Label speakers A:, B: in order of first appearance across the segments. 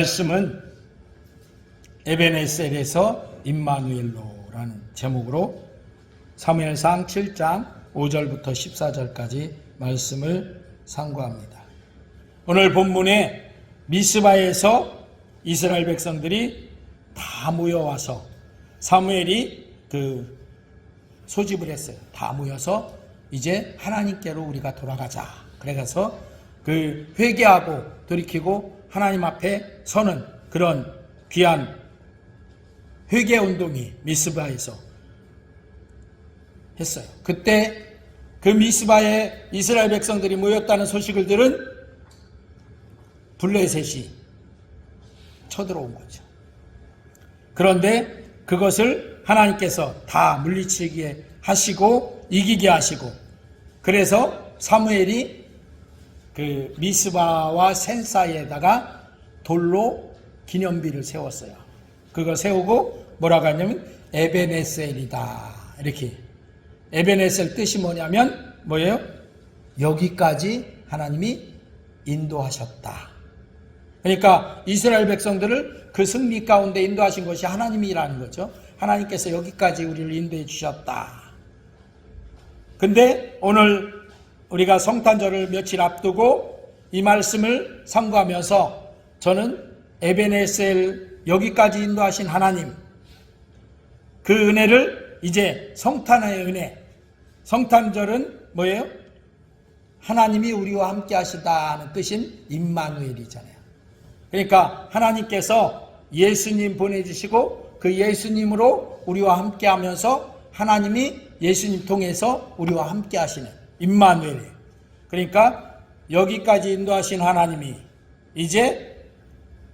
A: 말씀은 에베네셀에서 임마누엘로라는 제목으로 사무엘상 7장 5절부터 14절까지 말씀을 상고합니다. 오늘 본문에 미스바에서 이스라엘 백성들이 다 모여와서 사무엘이 소집을 했어요. 다 모여서 이제 하나님께로 우리가 돌아가자. 그래서 회개하고 돌이키고 하나님 앞에 서는 그런 귀한 회개 운동이 미스바에서 했어요. 그때 그 미스바에 이스라엘 백성들이 모였다는 소식을 들은 블레셋이 쳐들어온 거죠. 그런데 그것을 하나님께서 다 물리치게 하시고 이기게 하시고, 그래서 사무엘이 그 미스바와 센 사이에다가 돌로 기념비를 세웠어요. 그걸 세우고 뭐라고 하냐면 에베네셀이다. 이렇게. 에베네셀 뜻이 뭐냐면 뭐예요? 여기까지 하나님이 인도하셨다. 그러니까 이스라엘 백성들을 그 승리 가운데 인도하신 것이 하나님이라는 거죠. 하나님께서 여기까지 우리를 인도해 주셨다. 근데 오늘 우리가 성탄절을 며칠 앞두고 이 말씀을 상고하면서 저는 에베네셀 여기까지 인도하신 하나님, 그 은혜를 이제 성탄의 은혜, 성탄절은 뭐예요? 하나님이 우리와 함께 하시다는 뜻인 임마누엘이잖아요. 그러니까 하나님께서 예수님 보내주시고 그 예수님으로 우리와 함께 하면서 하나님이 예수님 통해서 우리와 함께 하시는 임마누엘이에요. 그러니까 여기까지 인도하신 하나님이 이제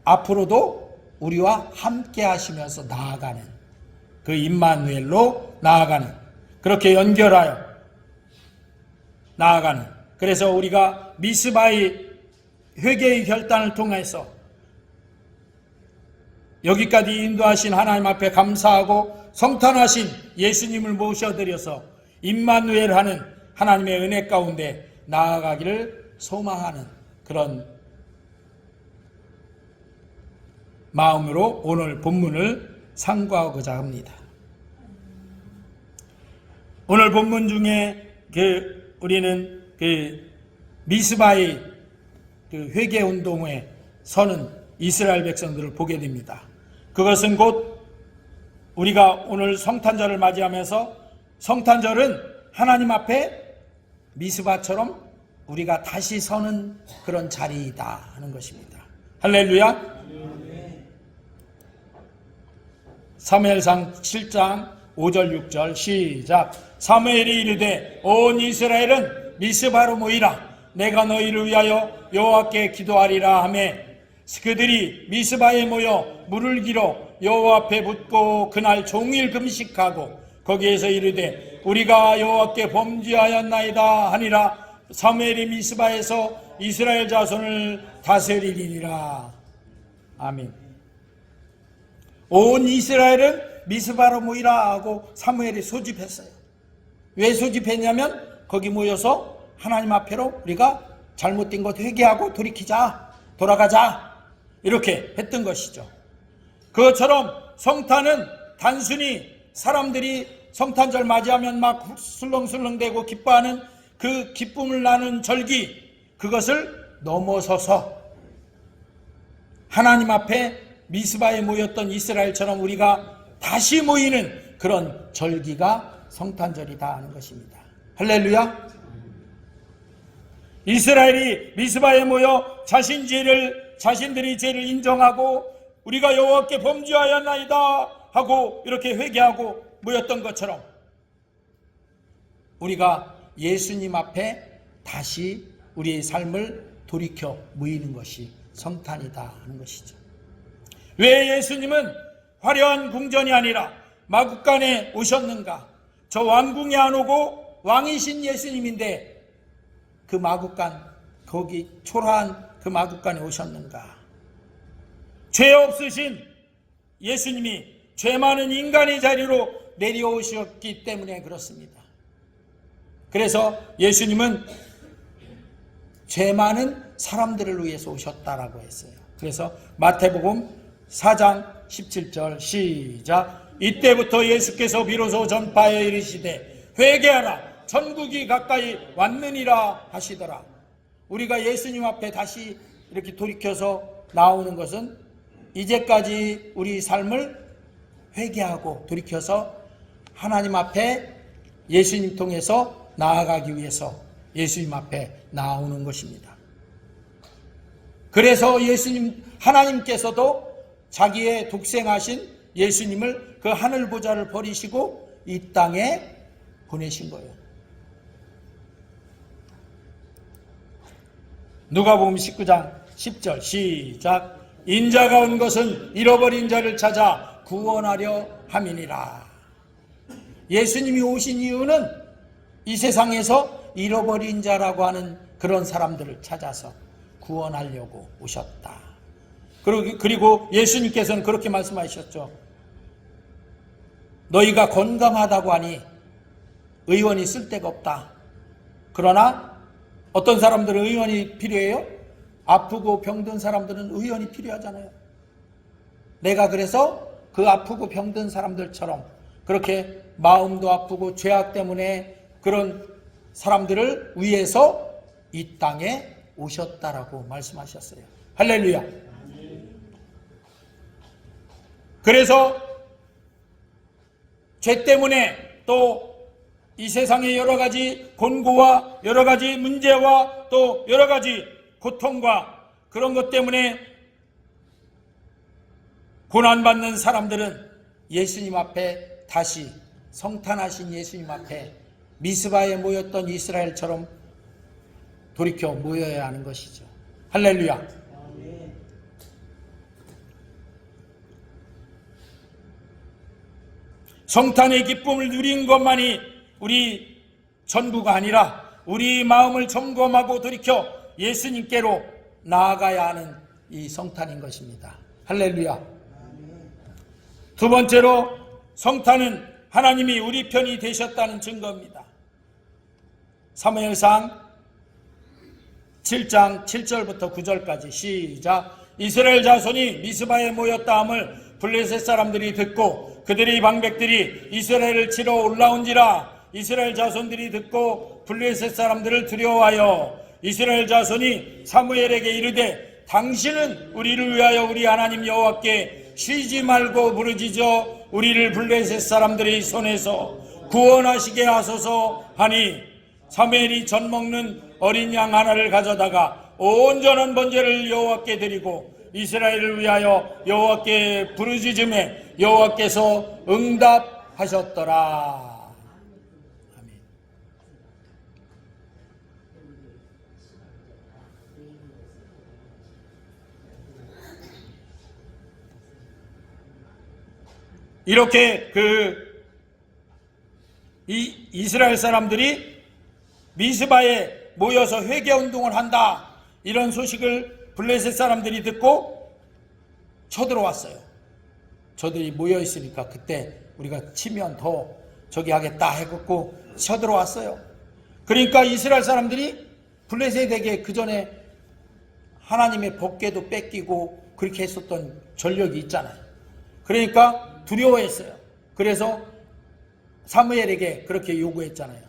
A: 앞으로도 우리와 함께 하시면서 나아가는 그 임마누엘로 나아가는, 그렇게 연결하여 나아가는, 그래서 우리가 미스바의 회개의 결단을 통해서 여기까지 인도하신 하나님 앞에 감사하고 성탄하신 예수님을 모셔드려서 임마누엘 하는 하나님의 은혜 가운데 나아가기를 소망하는 그런 마음으로 오늘 본문을 상고하고자 합니다. 오늘 본문 중에 우리는 미스바의 회개 운동에 서는 이스라엘 백성들을 보게 됩니다. 그것은 곧 우리가 오늘 성탄절을 맞이하면서 성탄절은 하나님 앞에 미스바처럼 우리가 다시 서는 그런 자리이다 하는 것입니다. 할렐루야. 사무엘상 7장 5절 6절 시작. 사무엘이 이르되 온 이스라엘은 미스바로 모이라. 내가 너희를 위하여 여호와께 기도하리라 하며 그들이 미스바에 모여 물을 길어 여호와 앞에 붓고 그날 종일 금식하고 거기에서 이르되 우리가 여호와께 범죄하였나이다 하니라. 사무엘이 미스바에서 이스라엘 자손을 다스리리라. 아멘. 온 이스라엘은 미스바로 모이라 하고 사무엘이 소집했어요. 왜 소집했냐면 거기 모여서 하나님 앞에로 우리가 잘못된 것 회개하고 돌이키자, 돌아가자, 이렇게 했던 것이죠. 그것처럼 성탄은 단순히 사람들이 성탄절 맞이하면 막 술렁술렁대고 기뻐하는 그 기쁨을 나눈 절기, 그것을 넘어서서 하나님 앞에 미스바에 모였던 이스라엘처럼 우리가 다시 모이는 그런 절기가 성탄절이다 하는 것입니다. 할렐루야. 이스라엘이 미스바에 모여 자신들이 죄를 인정하고 우리가 여호와께 범죄하였나이다 하고 이렇게 회개하고 모였던 것처럼 우리가 예수님 앞에 다시 우리의 삶을 돌이켜 모이는 것이 성탄이다 하는 것이죠. 왜 예수님은 화려한 궁전이 아니라 마구간에 오셨는가? 저 왕궁에 안 오고 왕이신 예수님인데 그 마구간, 거기 초라한 그 마구간에 오셨는가? 죄 없으신 예수님이 죄 많은 인간의 자리로 내려오셨기 때문에 그렇습니다. 그래서 예수님은 죄 많은 사람들을 위해서 오셨다라고 했어요. 그래서 마태복음 4장 17절 시작. 이때부터 예수께서 비로소 전파에 이르시되 회개하라 천국이 가까이 왔느니라 하시더라. 우리가 예수님 앞에 다시 이렇게 돌이켜서 나오는 것은 이제까지 우리 삶을 회개하고 돌이켜서 하나님 앞에 예수님 통해서 나아가기 위해서 예수님 앞에 나오는 것입니다. 그래서 하나님께서도 자기의 독생하신 예수님을 그 하늘 보좌를 버리시고 이 땅에 보내신 거예요. 누가복음 19장 10절 시작. 인자가 온 것은 잃어버린 자를 찾아 구원하려 함이니라. 예수님이 오신 이유는 이 세상에서 잃어버린 자라고 하는 그런 사람들을 찾아서 구원하려고 오셨다. 그리고 예수님께서는 그렇게 말씀하셨죠. 너희가 건강하다고 하니 의원이 쓸데가 없다. 그러나 어떤 사람들은 의원이 필요해요? 아프고 병든 사람들은 의원이 필요하잖아요. 내가 그래서 그 아프고 병든 사람들처럼 그렇게 마음도 아프고 죄악 때문에 그런 사람들을 위해서 이 땅에 오셨다라고 말씀하셨어요. 할렐루야. 그래서 죄 때문에 또 이 세상의 여러 가지 곤고와 여러 가지 문제와 또 여러 가지 고통과 그런 것 때문에 고난받는 사람들은 예수님 앞에 다시 성탄하신 예수님 앞에 미스바에 모였던 이스라엘처럼 돌이켜 모여야 하는 것이죠. 할렐루야. 성탄의 기쁨을 누린 것만이 우리 전부가 아니라 우리 마음을 점검하고 돌이켜 예수님께로 나아가야 하는 이 성탄인 것입니다. 할렐루야. 두 번째로 성탄은 하나님이 우리 편이 되셨다는 증거입니다. 사무엘상 7장 7절부터 9절까지 시작. 이스라엘 자손이 미스바에 모였다 함을 블레셋 사람들이 듣고 그들의 방백들이 이스라엘을 치러 올라온지라. 이스라엘 자손들이 듣고 블레셋 사람들을 두려워하여 이스라엘 자손이 사무엘에게 이르되 당신은 우리를 위하여 우리 하나님 여호와께 쉬지 말고 부르짖어 우리를 블레셋 사람들의 손에서 구원하시게 하소서 하니 사무엘이 젖 먹는 어린 양 하나를 가져다가 온전한 번제를 여호와께 드리고 이스라엘을 위하여 여호와께 부르짖음에 여호와께서 응답하셨더라. 아멘. 이렇게 이스라엘 사람들이 미스바에 모여서 회개운동을 한다, 이런 소식을 블레셋 사람들이 듣고 쳐들어왔어요. 저들이 모여있으니까 그때 우리가 치면 더 저기 하겠다 해갖고 쳐들어왔어요. 그러니까 이스라엘 사람들이 블레셋에게 그 전에 하나님의 법궤도 뺏기고 그렇게 했었던 전력이 있잖아요. 그러니까 두려워했어요. 그래서 사무엘에게 그렇게 요구했잖아요.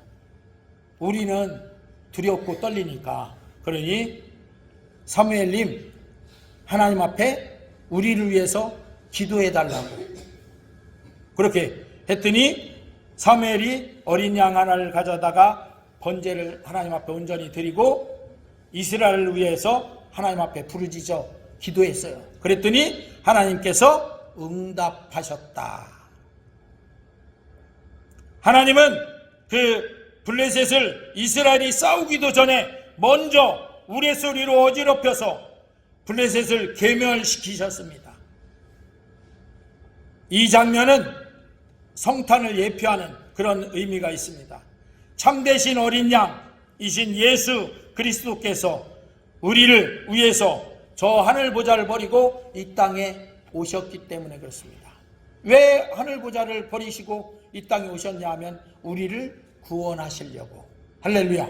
A: 우리는 두렵고 떨리니까, 그러니 사무엘님 하나님 앞에 우리를 위해서 기도해달라고 그렇게 했더니 사무엘이 어린 양 하나를 가져다가 번제를 하나님 앞에 온전히 드리고 이스라엘을 위해서 하나님 앞에 부르짖어 기도했어요. 그랬더니 하나님께서 응답하셨다. 하나님은 그 블레셋을 이스라엘이 싸우기도 전에 먼저 우레소리로 어지럽혀서 블레셋을 괴멸시키셨습니다. 이 장면은 성탄을 예표하는 그런 의미가 있습니다. 참되신 어린 양이신 예수 그리스도께서 우리를 위해서 저 하늘 보좌를 버리고 이 땅에 오셨기 때문에 그렇습니다. 왜 하늘 보좌를 버리시고 이 땅에 오셨냐 하면 우리를 구원하시려고. 할렐루야.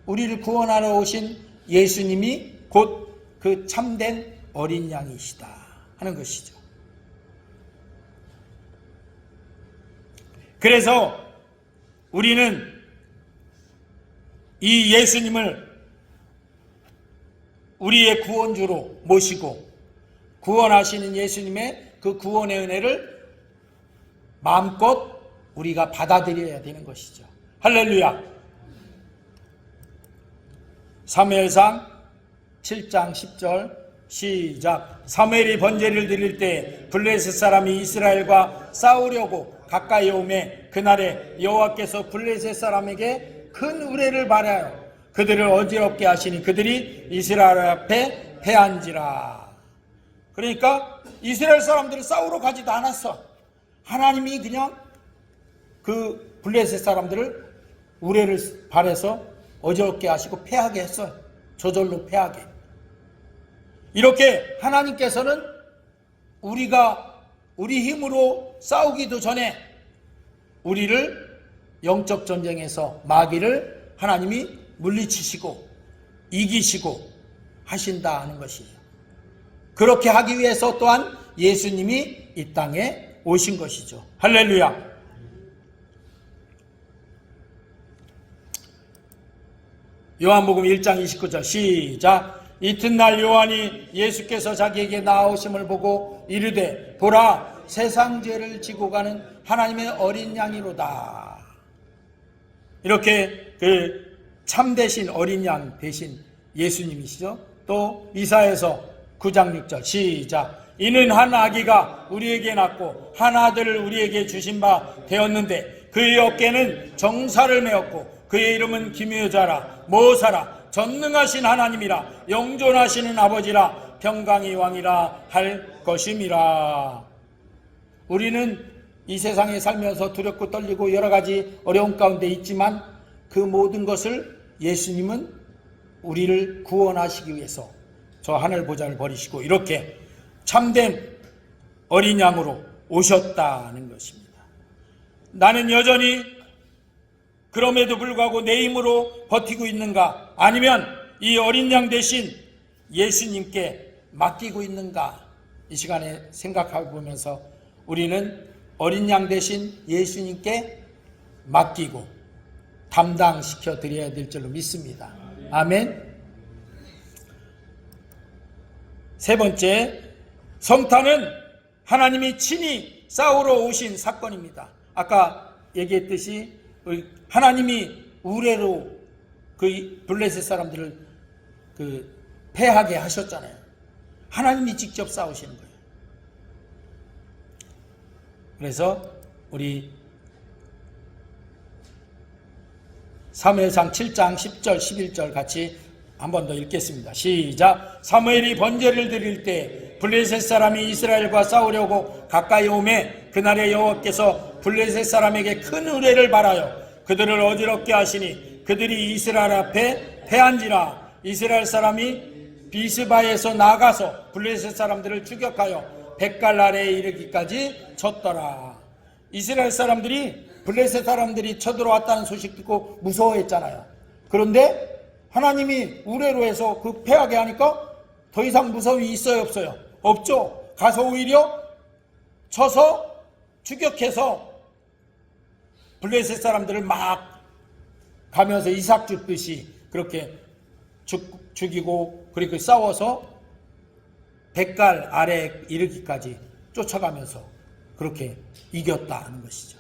A: 우리를 구원하러 오신 예수님이 곧 그 참된 어린 양이시다 하는 것이죠. 그래서 우리는 이 예수님을 우리의 구원주로 모시고 구원하시는 예수님의 그 구원의 은혜를 마음껏 우리가 받아들여야 되는 것이죠. 할렐루야. 사무엘상 7장 10절 시작. 사무엘이 번제를 드릴 때 블레셋 사람이 이스라엘과 싸우려고 가까이 오매 그날에 여호와께서 블레셋 사람에게 큰 우레를 발하여 그들을 어지럽게 하시니 그들이 이스라엘 앞에 패한지라. 그러니까 이스라엘 사람들이 싸우러 가지도 않았어. 하나님이 그냥 그 블레셋 사람들을 우레를 발해서 어지럽게 하시고 패하게 했어요. 저절로 패하게. 이렇게 하나님께서는 우리가 우리 힘으로 싸우기도 전에 우리를 영적 전쟁에서 마귀를 하나님이 물리치시고 이기시고 하신다 하는 것이죠. 그렇게 하기 위해서 또한 예수님이 이 땅에 오신 것이죠. 할렐루야. 요한복음 1장 29절 시작. 이튿날 요한이 예수께서 자기에게 나오심을 보고 이르되 보라 세상 죄를 지고 가는 하나님의 어린 양이로다. 이렇게 그 참되신 어린 양 대신 예수님이시죠. 또 이사야서 9장 6절 시작. 이는 한 아기가 우리에게 낳고 한 아들을 우리에게 주신 바 되었는데 그의 어깨는 정사를 메었고 그의 이름은 기묘자라 모사라 전능하신 하나님이라 영존하시는 아버지라 평강의 왕이라 할 것임이라. 우리는 이 세상에 살면서 두렵고 떨리고 여러 가지 어려움 가운데 있지만 그 모든 것을 예수님은 우리를 구원하시기 위해서 저 하늘 보좌를 버리시고 이렇게 참된 어린 양으로 오셨다는 것입니다. 나는 여전히 그럼에도 불구하고 내 힘으로 버티고 있는가? 아니면 이 어린 양 대신 예수님께 맡기고 있는가? 이 시간에 생각해 보면서 우리는 어린 양 대신 예수님께 맡기고 담당시켜 드려야 될 줄로 믿습니다. 아멘. 세 번째, 성탄은 하나님이 친히 싸우러 오신 사건입니다. 아까 얘기했듯이 하나님이 우레로 그 블레셋 사람들을 패하게 하셨잖아요. 하나님이 직접 싸우시는 거예요. 그래서 우리 사무엘상 7장 10절 11절 같이 한 번 더 읽겠습니다. 시작. 사무엘이 번제를 드릴 때 블레셋 사람이 이스라엘과 싸우려고 가까이 오매 그날에 여호와께서 블레셋 사람에게 큰 우레를 발하여 그들을 어지럽게 하시니 그들이 이스라엘 앞에 패한지라. 이스라엘 사람이 비스바에서 나가서 블레셋 사람들을 추격하여 벳갈 아래에 이르기까지 쳤더라. 이스라엘 사람들이 블레셋 사람들이 쳐들어왔다는 소식 듣고 무서워했잖아요. 그런데 하나님이 우레로 해서 그 패하게 하니까 더 이상 무서움이 있어요, 없어요? 없죠. 가서 오히려 쳐서 추격해서 블레셋 사람들을 막 가면서 이삭 죽듯이 그렇게 죽이고 그리고 싸워서 벳갈 아래에 이르기까지 쫓아가면서 그렇게 이겼다는 것이죠.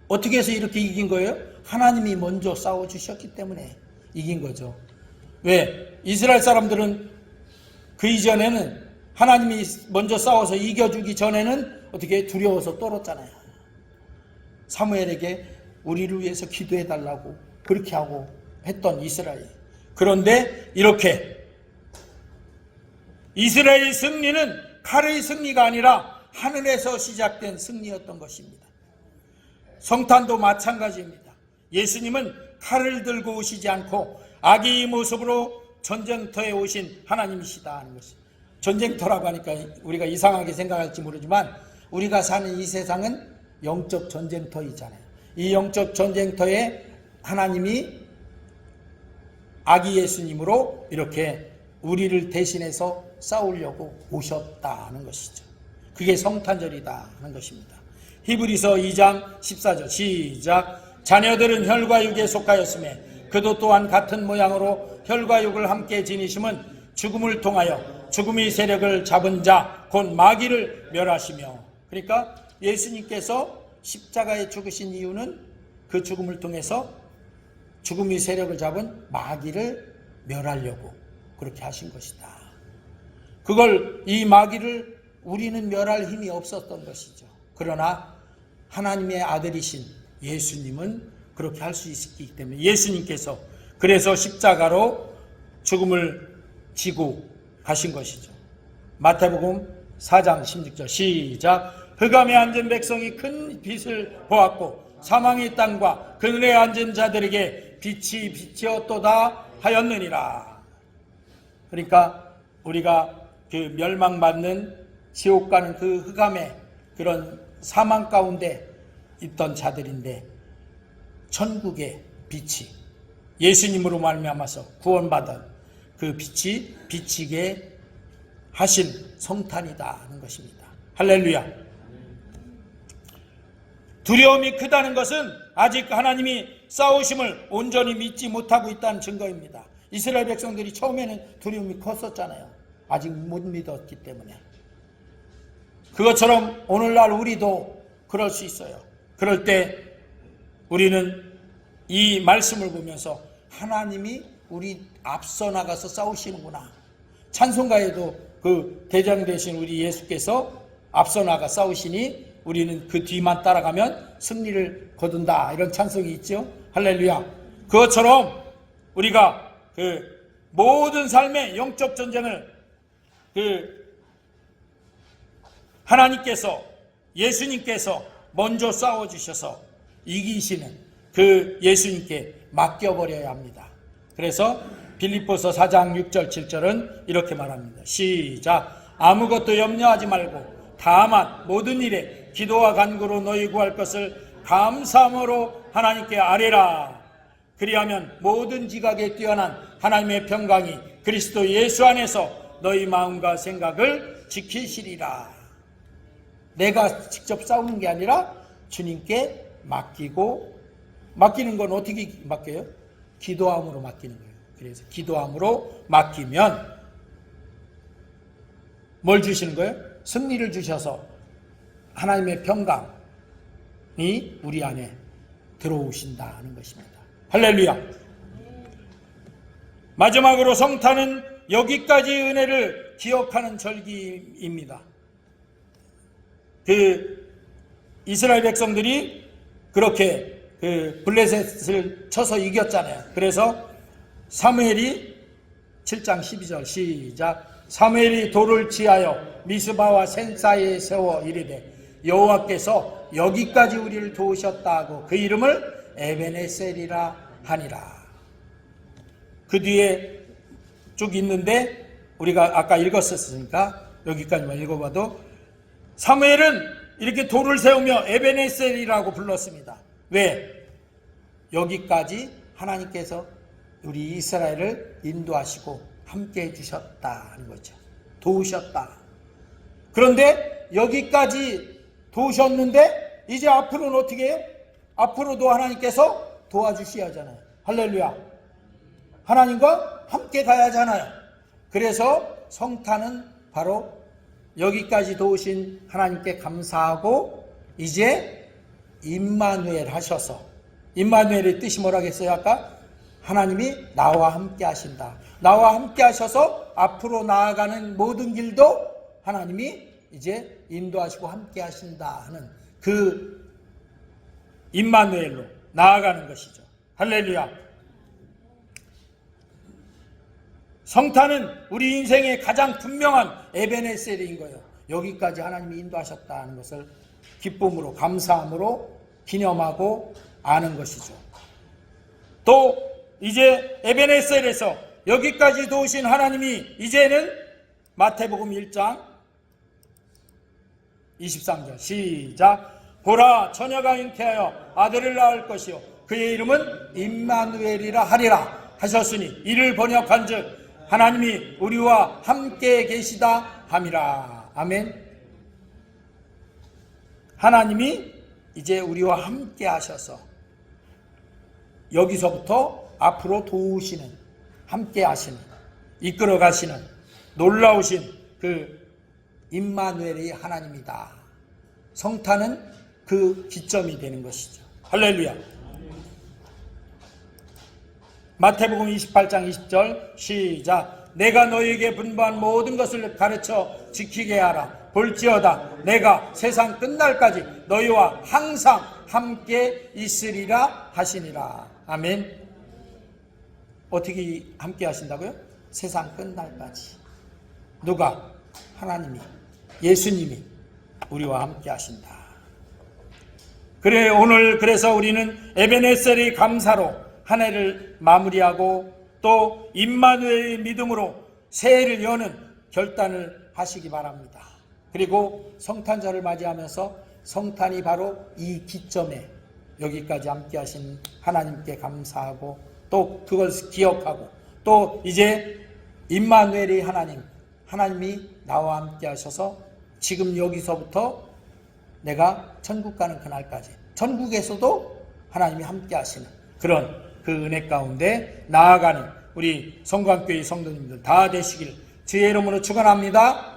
A: 어떻게 해서 이렇게 이긴 거예요? 하나님이 먼저 싸워주셨기 때문에 이긴 거죠. 왜? 이스라엘 사람들은 그 이전에는 하나님이 먼저 싸워서 이겨주기 전에는 어떻게 두려워서 떨었잖아요. 사무엘에게 우리를 위해서 기도해달라고 그렇게 하고 했던 이스라엘. 그런데 이렇게 이스라엘의 승리는 칼의 승리가 아니라 하늘에서 시작된 승리였던 것입니다. 성탄도 마찬가지입니다. 예수님은 칼을 들고 오시지 않고 아기의 모습으로 전쟁터에 오신 하나님이시다 하는 것이. 전쟁터라고 하니까 우리가 이상하게 생각할지 모르지만 우리가 사는 이 세상은 영적 전쟁터이잖아요. 이 영적 전쟁터에 하나님이 아기 예수님으로 이렇게 우리를 대신해서 싸우려고 오셨다는 것이죠. 그게 성탄절이다 하는 것입니다. 히브리서 2장 14절 시작. 자녀들은 혈과 육에 속하였음에 그도 또한 같은 모양으로 혈과 육을 함께 지니심은 죽음을 통하여 죽음의 세력을 잡은 자 곧 마귀를 멸하시며. 그러니까 예수님께서 십자가에 죽으신 이유는 그 죽음을 통해서 죽음의 세력을 잡은 마귀를 멸하려고 그렇게 하신 것이다. 그걸 이 마귀를 우리는 멸할 힘이 없었던 것이죠. 그러나 하나님의 아들이신 예수님은 그렇게 할 수 있기 때문에 예수님께서 그래서 십자가로 죽음을 지고 가신 것이죠. 마태복음 4장 16절 시작. 흑암에 앉은 백성이 큰 빛을 보았고 사망의 땅과 그늘에 앉은 자들에게 빛이 비치었도다 하였느니라. 그러니까 우리가 그 멸망받는 지옥 가는 그 흑암의 그런 사망 가운데 있던 자들인데 천국의 빛이 예수님으로 말미암아서 구원받은 그 빛이 비치게 하신 성탄이다 하는 것입니다. 할렐루야. 두려움이 크다는 것은 아직 하나님이 싸우심을 온전히 믿지 못하고 있다는 증거입니다. 이스라엘 백성들이 처음에는 두려움이 컸었잖아요. 아직 못 믿었기 때문에. 그것처럼 오늘날 우리도 그럴 수 있어요. 그럴 때 우리는 이 말씀을 보면서 하나님이 우리 앞서 나가서 싸우시는구나. 찬송가에도 그 대장 되신 우리 예수께서 앞서 나가 싸우시니 우리는 그 뒤만 따라가면 승리를 거둔다. 이런 찬송이 있죠. 할렐루야. 그것처럼 우리가 그 모든 삶의 영적 전쟁을 하나님께서 예수님께서 먼저 싸워주셔서 이기시는 그 예수님께 맡겨버려야 합니다. 그래서 빌립보서 4장 6절 7절은 이렇게 말합니다. 시작. 아무것도 염려하지 말고 다만 모든 일에 기도와 간구로 너희 구할 것을 감사함으로 하나님께 아뢰라. 그리하면 모든 지각에 뛰어난 하나님의 평강이 그리스도 예수 안에서 너희 마음과 생각을 지키시리라. 내가 직접 싸우는 게 아니라 주님께 맡기고, 맡기는 건 어떻게 맡겨요? 기도함으로 맡기는 거예요. 그래서 기도함으로 맡기면 뭘 주시는 거예요? 승리를 주셔서 하나님의 평강이 우리 안에 들어오신다는 것입니다. 할렐루야. 마지막으로 성탄은 여기까지 은혜를 기억하는 절기입니다. 그 이스라엘 백성들이 그렇게 그 블레셋을 쳐서 이겼잖아요. 그래서 사무엘이 7장 12절 시작. 사무엘이 돌을 취하여 미스바와 센 사이에 세워 이르되 여호와께서 여기까지 우리를 도우셨다 하고 그 이름을 에베네셀이라 하니라. 그 뒤에 쭉 있는데 우리가 아까 읽었었으니까 여기까지만 읽어봐도 사무엘은 이렇게 돌을 세우며 에베네셀이라고 불렀습니다. 왜? 여기까지 하나님께서 우리 이스라엘을 인도하시고 함께 해주셨다는 거죠. 도우셨다. 그런데 여기까지 도우셨는데 이제 앞으로는 어떻게 해요? 앞으로도 하나님께서 도와주셔야 하잖아요. 할렐루야. 하나님과 함께 가야 하잖아요. 그래서 성탄은 바로 여기까지 도우신 하나님께 감사하고 이제 임마누엘 하셔서, 임마누엘의 뜻이 뭐라겠어요? 아까 하나님이 나와 함께 하신다. 나와 함께 하셔서 앞으로 나아가는 모든 길도 하나님이 이제 인도하시고 함께 하신다 하는 그 임마누엘로 나아가는 것이죠. 할렐루야. 성탄은 우리 인생의 가장 분명한 에베네셀인 거예요. 여기까지 하나님이 인도하셨다는 것을 기쁨으로, 감사함으로 기념하고 아는 것이죠. 또 이제 에베네셀에서 여기까지 도우신 하나님이 이제는 마태복음 1장 23절 시작. 보라, 처녀가 잉태하여 아들을 낳을 것이요 그의 이름은 임마누엘이라 하리라 하셨으니 이를 번역한 즉 하나님이 우리와 함께 계시다 함이라. 아멘. 하나님이 이제 우리와 함께 하셔서 여기서부터 앞으로 도우시는, 함께 하시는, 이끌어 가시는 놀라우신 그 임마누엘의 하나님이다. 성탄은 그 기점이 되는 것이죠. 할렐루야. 마태복음 28장 20절 시작. 내가 너희에게 분부한 모든 것을 가르쳐 지키게 하라. 볼지어다 내가 세상 끝날까지 너희와 항상 함께 있으리라 하시니라. 아멘. 어떻게 함께 하신다고요? 세상 끝날까지. 누가? 하나님이, 예수님이 우리와 함께 하신다. 그래, 오늘 그래서 우리는 에베네셀의 감사로 한 해를 마무리하고 또 임마누엘의 믿음으로 새해를 여는 결단을 하시기 바랍니다. 그리고 성탄절을 맞이하면서 성탄이 바로 이 기점에 여기까지 함께 하신 하나님께 감사하고 또 그걸 기억하고 또 이제 임마누엘의 하나님이 나와 함께 하셔서 지금 여기서부터 내가 천국 가는 그날까지 천국에서도 하나님이 함께 하시는 그런 그 은혜 가운데 나아가는 우리 성광교회 성도님들 다 되시길 주의 이름으로 축원합니다.